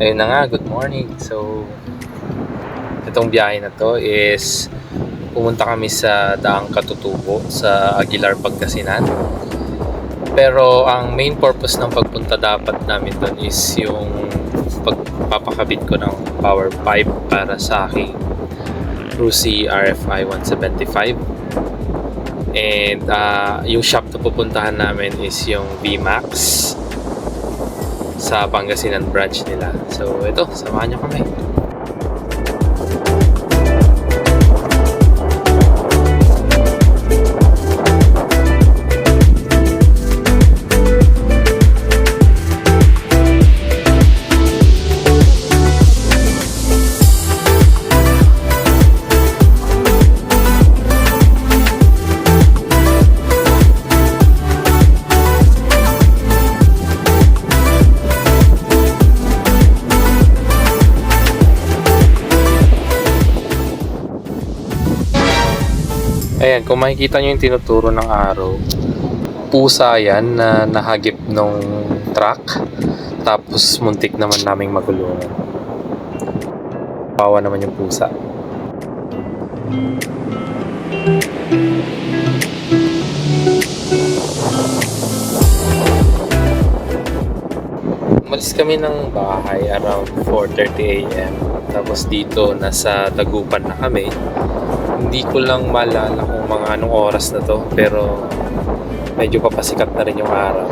Ayun na nga, good morning. So, itong biyahe na to is pumunta kami sa Daang Katutubo sa Aguilar Pangasinan. Pero ang main purpose ng pagpunta dapat namin doon is yung pagpapakabit ko ng power pipe para sa aking RUSI RFI 175. And yung shop na pupuntahan namin is yung Vmax sa Pangasinan branch nila. So ito, samahan nyo kami. Ayan, kung makikita nyo yung tinuturo ng araw, pusa yan na nahagip nung truck. Tapos muntik naman naming magulungan. Pawa naman yung pusa. Umalis kami ng bahay around 4:30 AM. Tapos dito, nasa Dagupan na kami. Hindi ko lang maalala kung mga anong oras na to, pero medyo papasikat na rin yung araw.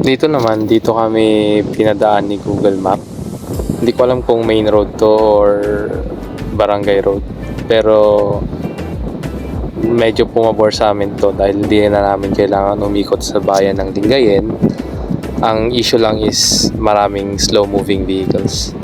Dito kami pinadaan ni Google Map. Hindi ko alam kung main road to or barangay road. Pero medyo pumabor sa amin to dahil hindi na namin kailangan umikot sa bayan ng Lingayen. Ang issue lang is maraming slow moving vehicles.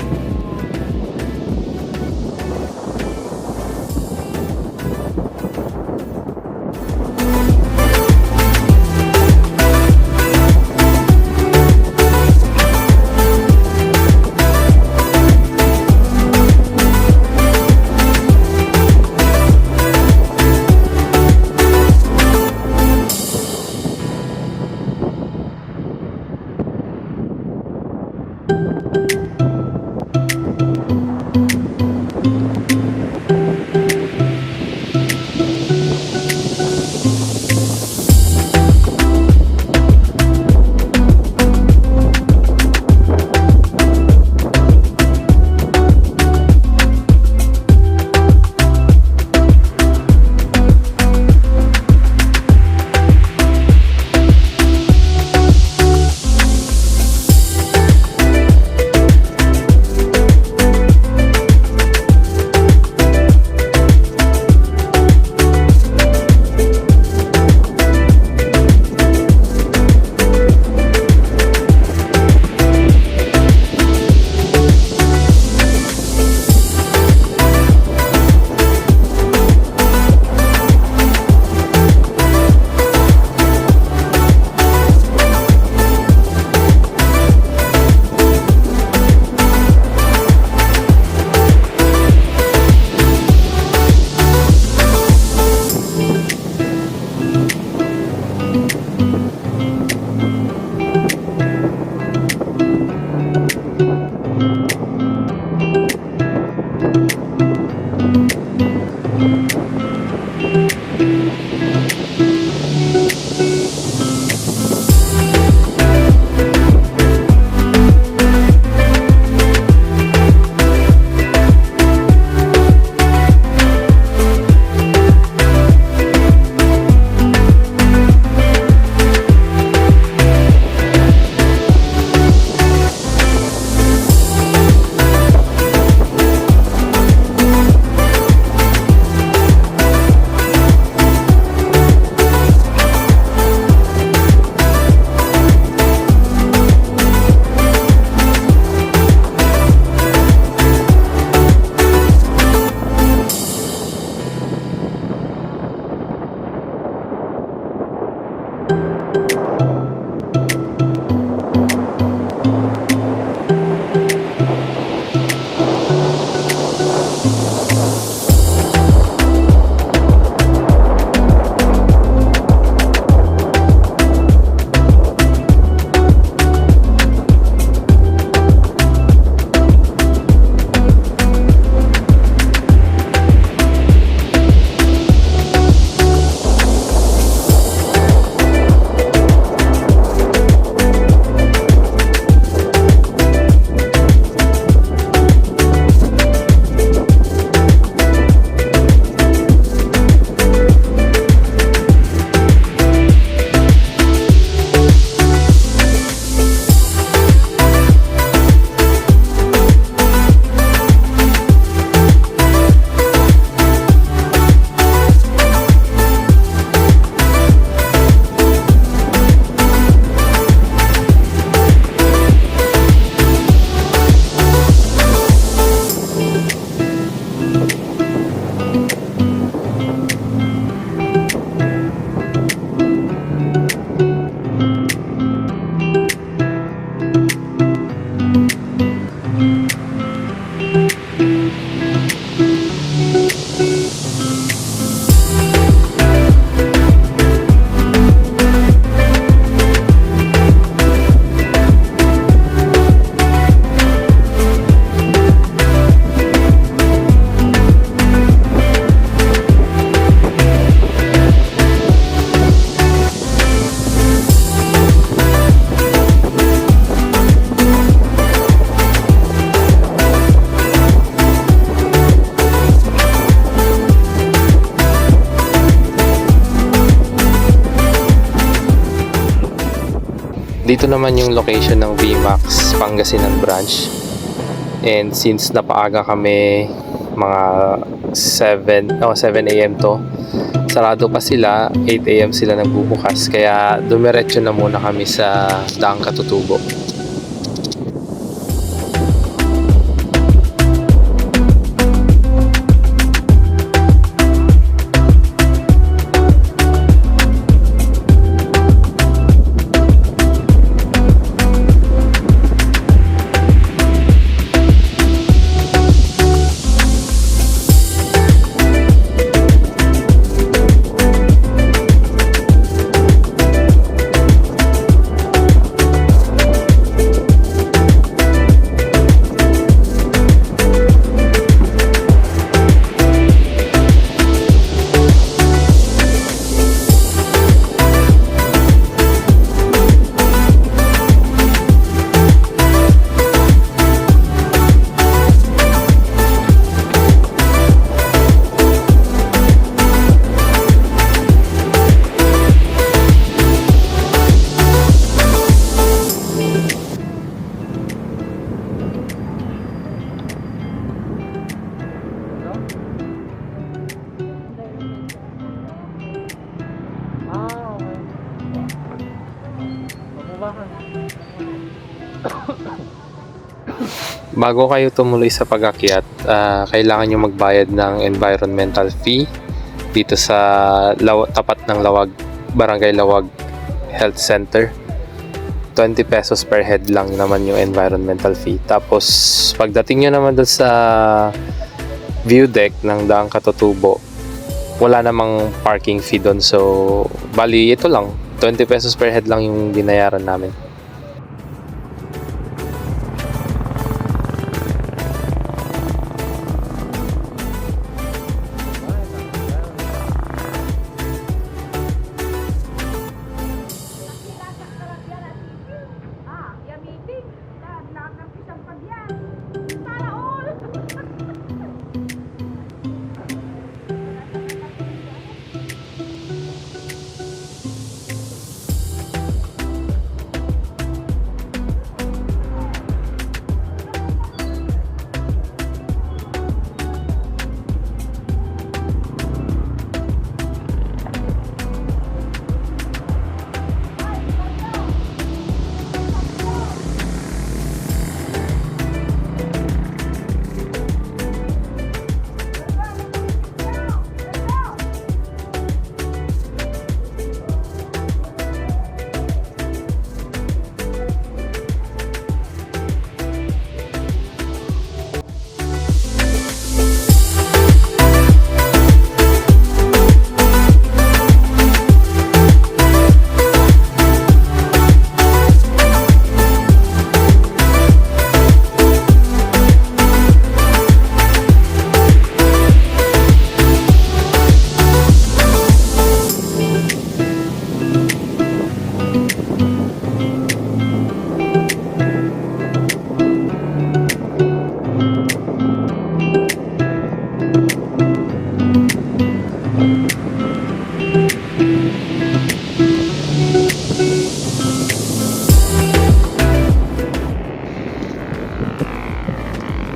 Dito naman yung location ng Vmax Pangasinan branch. And since napaaga kami, mga 7 a.m. to, sarado pa sila, 8 a.m. sila nagbubukas. Kaya dumiretso na muna kami sa Daang Katutubo. Bago kayo tumuloy sa pag-akyat, kailangan nyo magbayad ng environmental fee dito sa tapat ng Barangay Lawag Health Center. 20 pesos per head lang naman yung environmental fee. Tapos pagdating nyo naman doon sa view deck ng Daang Katutubo, wala namang parking fee doon. So bali ito lang, 20 pesos per head lang yung binayaran namin.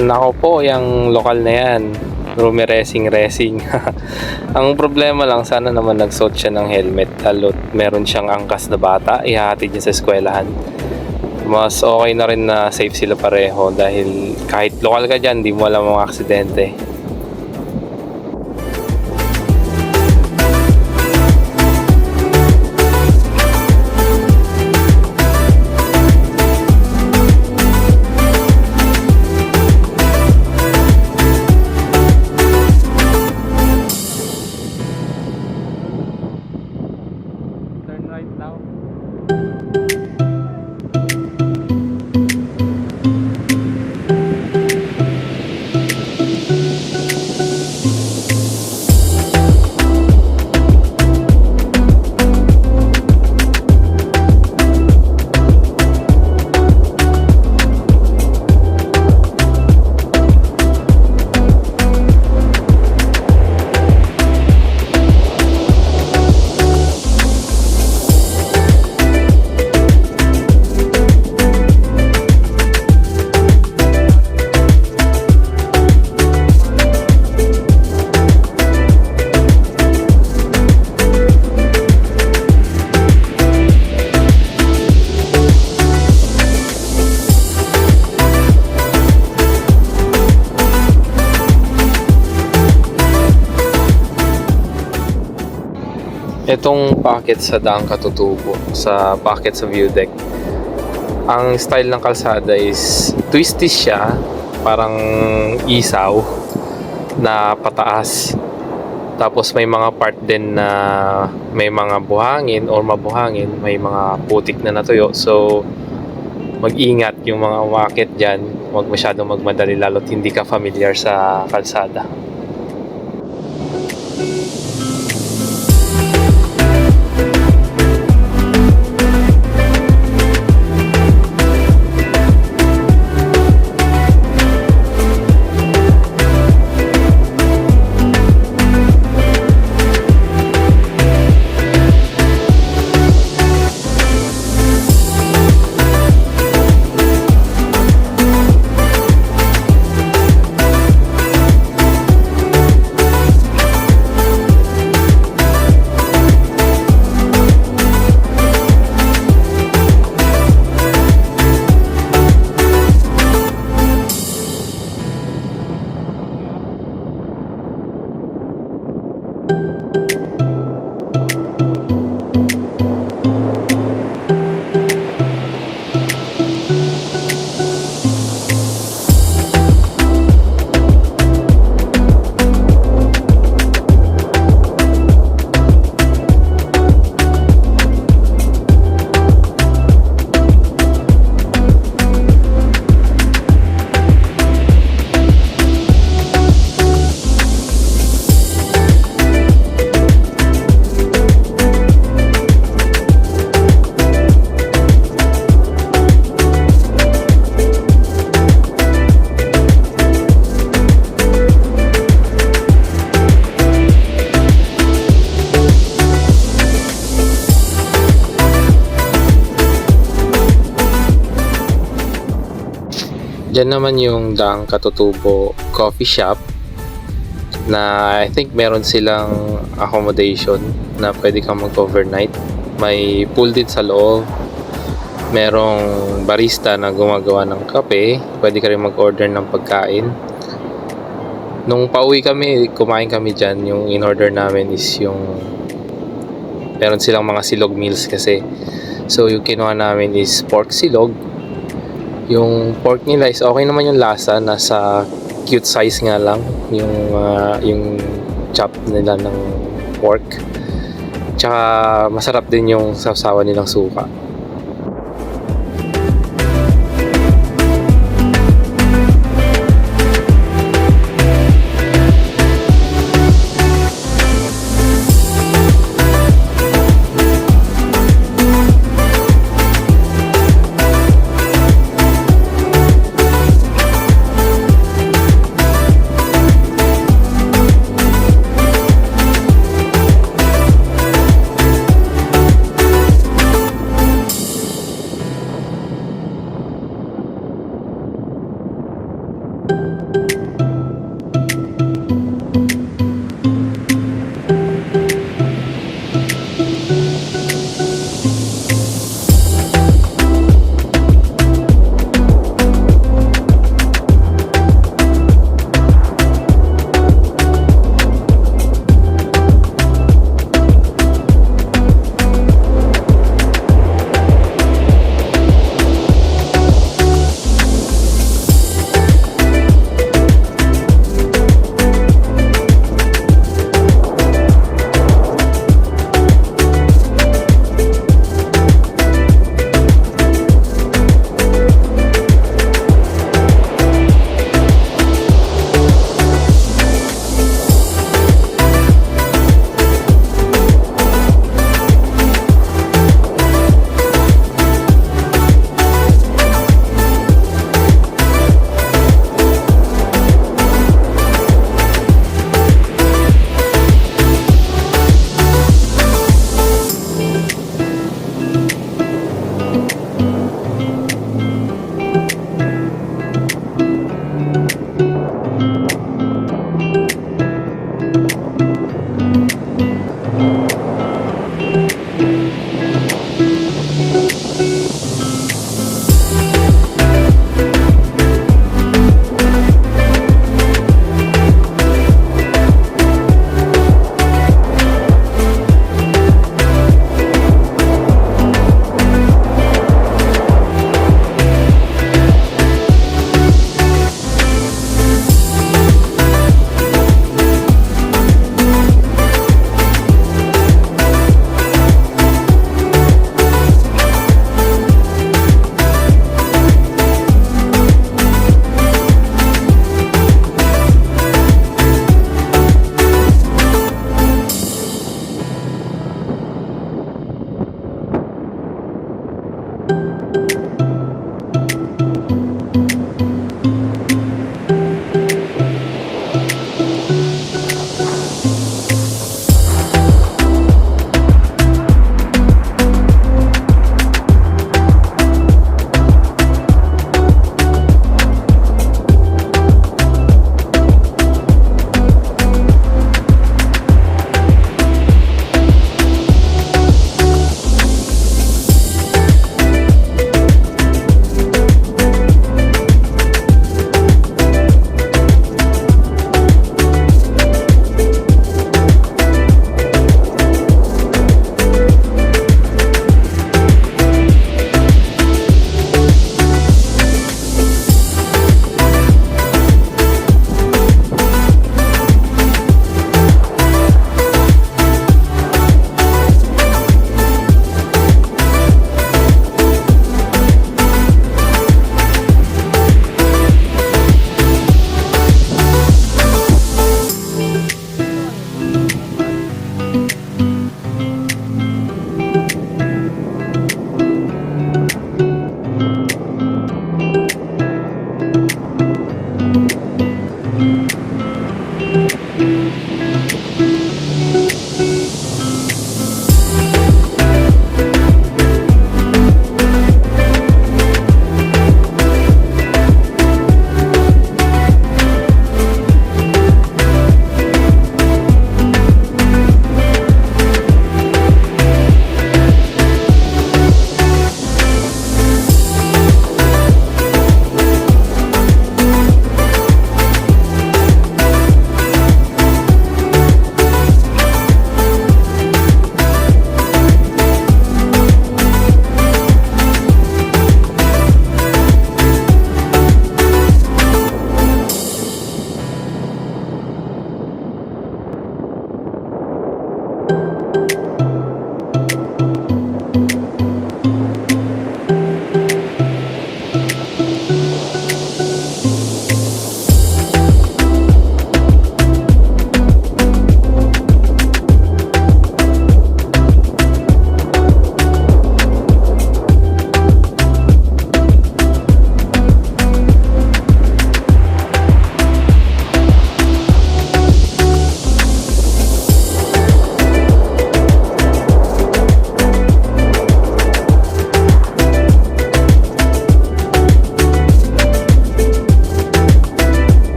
Nako po, yung lokal na yan, racing. Ang problema lang, sana naman nagsuot siya ng helmet, lalo't meron siyang angkas na bata, ihahatid niya sa eskwelahan. Mas okay na rin na safe sila pareho, dahil kahit lokal ka dyan, di mo alam mga aksidente. Itong packet sa Daang Katutubo, sa packet sa view deck, ang style ng kalsada is twisty siya, parang isaw na pataas. Tapos may mga part din na may mga buhangin or mabuhangin, may mga putik na natuyo. So mag-ingat yung mga umakyat dyan, huwag masyadong magmadali lalo't hindi ka familiar sa kalsada. Diyan naman yung Daang Katutubo Coffee Shop na I think meron silang accommodation na pwede kang mag-overnight. May pool din sa loob. Merong barista na gumagawa ng kape. Pwede ka rin mag-order ng pagkain. Nung pauwi kami, kumain kami dyan. Yung in-order namin is yung meron silang mga silog meals kasi. So yung kinuha namin is pork silog. Yung pork nila is okay naman yung lasa, nasa cute size nga lang yung chop nila ng pork. Tsaka masarap din yung sawsawan nilang suka.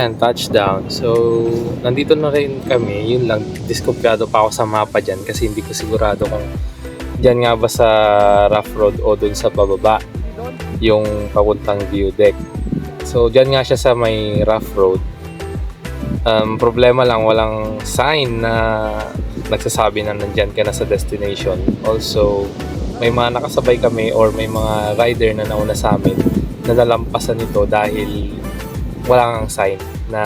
Ayan, touchdown. So, nandito na rin kami. Yun lang, diskumpiyado pa ako sa mapa dyan kasi hindi ko sigurado kung dyan nga ba sa rough road o dun sa bababa yung papuntang view deck. So, dyan nga siya sa may rough road. Problema lang, walang sign na nagsasabi na nandyan ka na sa destination. Also, may mga nakasabay kami or may mga rider na nauna sa amin na nalampasan ito dahil walang sign na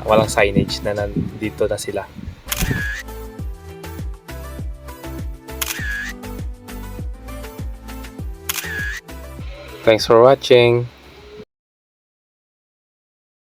walang signage na nandito na sila. Thanks for watching.